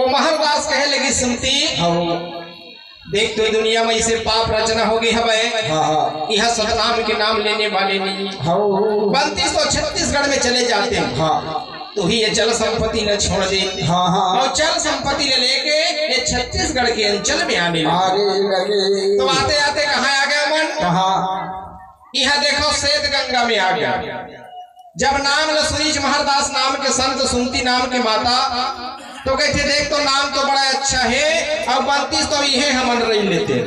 महरदास कहे लगी सुनती देख तो दुनिया में इसे पाप रचना होगी हवे यह सतनाम के नाम लेने वाले नहीं 32 तो छत्तीसगढ़ में चले जाते हैं तो ही ये चल संपत्ति न छोड़ दे और चल संपत्ति ले लेके ये छत्तीसगढ़ के अंचल में आने लगे। तो आते आते कहाँ आ गया मन यह देखो श्वेत गंगा में आ गया। जब नाम ल सुनीच महरदास नाम के संत सुनती नाम के माता तो कहते देख तो नाम तो बड़ा अच्छा है और 32 तो ये हमन रही लेते।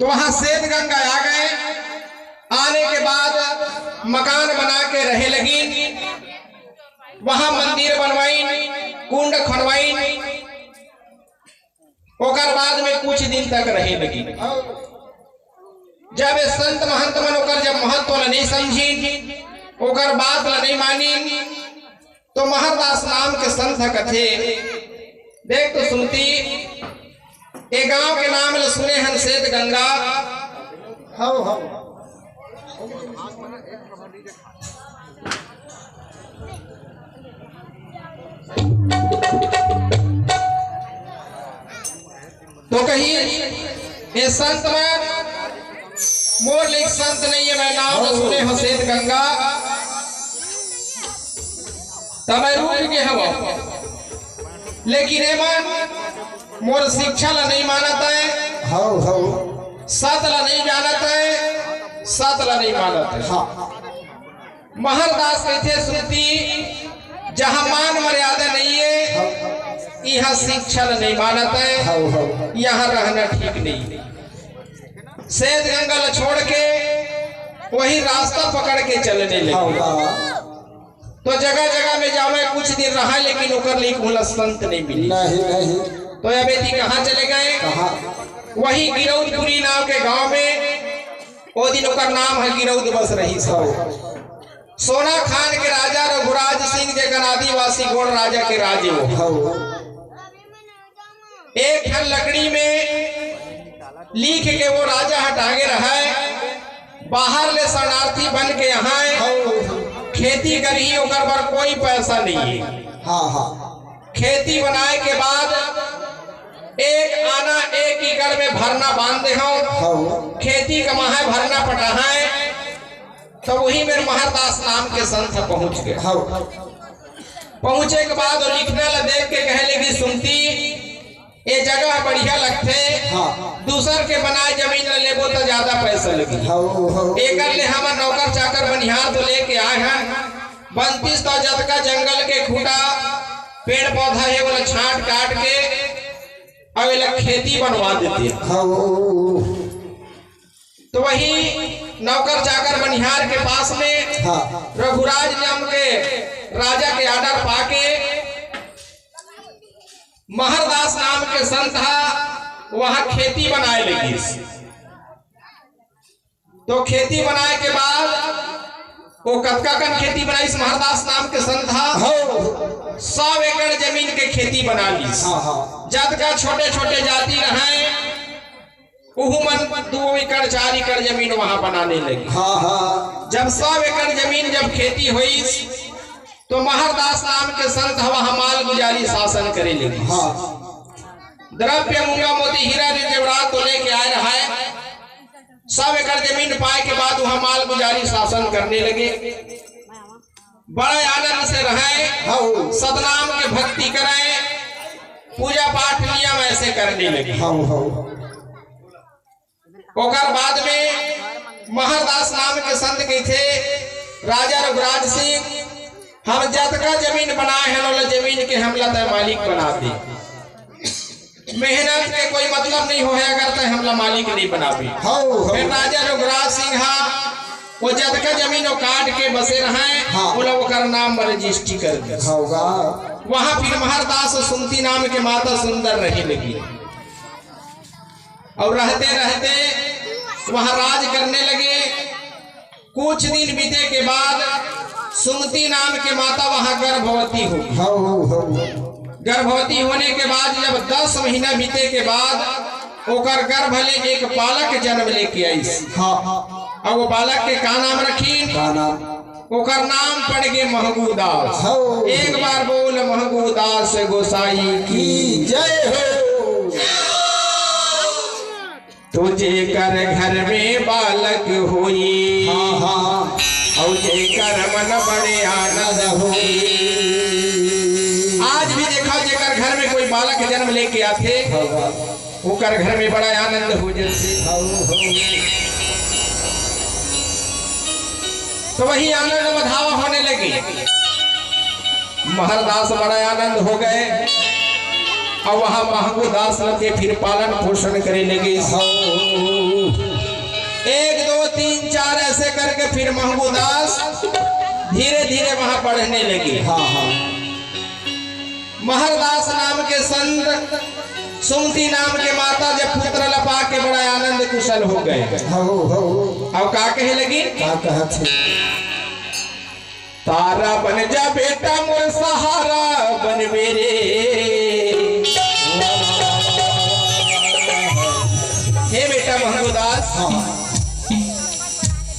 तो वहां श्वेत गंगा आ गए। आने के बाद मकान बना के रहे लगी। वहां मंदिर बनवाई कुंड खनवाई। ओकर बाद में कुछ दिन तक रहे लगी। जब संत महंत मन ओकर जब महत्व नहीं समझी ओकर बात नहीं मानी तो महरदास नाम के संत कथे देख तो सुनती ए गांव के नाम ले सुने हन श्वेत गंगा तो कही ये संत में मोर लिख संत नहीं है मैं नाम न सुने हो श्वेत गंगा तब रूप के हवा लेकिन मन मोर शिक्षा ला नहीं मानता है सत ला नहीं जानता है सत ला नहीं मानता है। महरदास कहते सुनती जहां मान मर्यादा नहीं है यह शिक्षा ला नहीं मानता है यहाँ रहना ठीक नहीं। श्वेत गंगा ला छोड़ के वही रास्ता पकड़ के चलने लगे। तो जगह जगह में जावे कुछ दिन रहा लेकिन ओकर लिए कोई संत नहीं मिली। तो यह बेटी कहाँ चले गए वही गिरौदपुरी नाम के गांव में वो दिन ओकर नाम है गिरौद बस रही सोना खान के राजा रघुराज सिंह जगन आदिवासी गोड़ राजा के राजे एक ठन लकड़ी में लिख के वो राजा हटागे रहा बाहर ले शरणार्थी बन के यहाँ खेती करी ओकर पर कोई पैसा नहीं है। खेती बनाए के बाद एक आना एक एकड़ में भरना बांधे हो खेती कमाए भरना पटाए तो वही मेरे महरदास नाम के संत पहुंच गए। पहुंचे के बाद लिखने ला देख के कहे लगी सुनती ये जगह बढ़िया लगते दूसर के बनाए जमीन ले लेबो तो ज्यादा पैसा लगी एक ले हम नौकर चाकर बनिहार तो लेके आए हैं 32 तो जतका जंगल के खूटा पेड़ पौधा है वो छांट काट के अब ये खेती बनवा देते तो वही नौकर चाकर बनिहार के पास में रघुराज नाम के राजा के आर्डर पाके महरदास नाम के संत वहां खेती बनाए लगी। तो खेती बनाए के बाद वो कतका कन खेती बनाई इस महरदास नाम के संत 100 एकड़ जमीन के खेती बना ली। जद का छोटे छोटे जाति रहे मन 2 एकड़ 4 एकड़ जमीन वहां बनाने लगी। जब 100 एकड़ जमीन जब खेती हुई तो महरदास नाम के संत वहां माल गुजारी शासन करे लगी। द्रव्य मूंगा मोती हीरा जेवरात तो लेके आए रहा है सब एकड़ जमीन पाए के बाद वहां माल गुजारी शासन करने लगे। बड़े आनंद से रहे, सतनाम के भक्ति करें, पूजा पाठ नियम ऐसे करने लगे। ओकर बाद में महरदास नाम के संत के थे राजा रघुराज सिंह, हम जतका जमीन बनाए हैं लोला जमीन के हमला तय मालिक बना दे। मेहनत के कोई मतलब नहीं होया करता हमला मालिक नहीं बनाबी। फिर राजा रघुराज सिंह वो जतका जमीन काट के बसे रहे, बोला ओकर नाम रजिस्ट्री कर दे। वहां फिर महरदास सुमती नाम के माता सुंदर रही लगी और रहते रहते वहां राज करने लगे। कुछ दिन बीते के बाद सुमती नाम के माता वहां गर्भवती हो। गर्भवती होने के बाद जब 10 महीना बीते के बाद ओकर गर्भ ले एक बालक जन्म लेके आई। और वो बालक के का नाम रखी? ओकर नाम पड़ गए महंगूदास। एक बार बोल महंगूदास गोसाई की जय हो। तुझे कर घर में बालक हुई, और जेकर मन बड़े आनंद हुई। आज भी देखा जेकर घर में कोई बालक जन्म लेके आते ओकर घर में बड़ा आनंद हो जाते। तो वही आनंद बधावा होने लगी। महरदास बड़ा आनंद हो गए और वहां महंगूदास के फिर पालन पोषण करे लगे। 1 2 3 4 ऐसे करके फिर महंगूदास धीरे धीरे वहां पढ़ने लगे। महरदास नाम के संत सुमती नाम के माता जब पुत्र लपा के बड़ा आनंद कुशल हो गए। अब का कहे लगी? तारा बन जा बेटा मोर सहारा बन मेरे, हे बेटा महंगूदास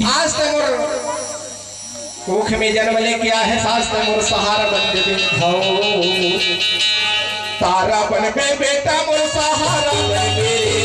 आज तक मोर कोख में जन्म लेके आया है, आज तक मोर सहारा बन दे। तारा बन बे बेटा मोर सहारा बन मेरे,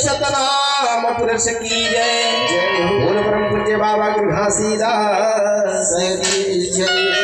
सतनाम पुरुष की जय। बोल परम पूज्य बाबा गुरु घासीदास की जय।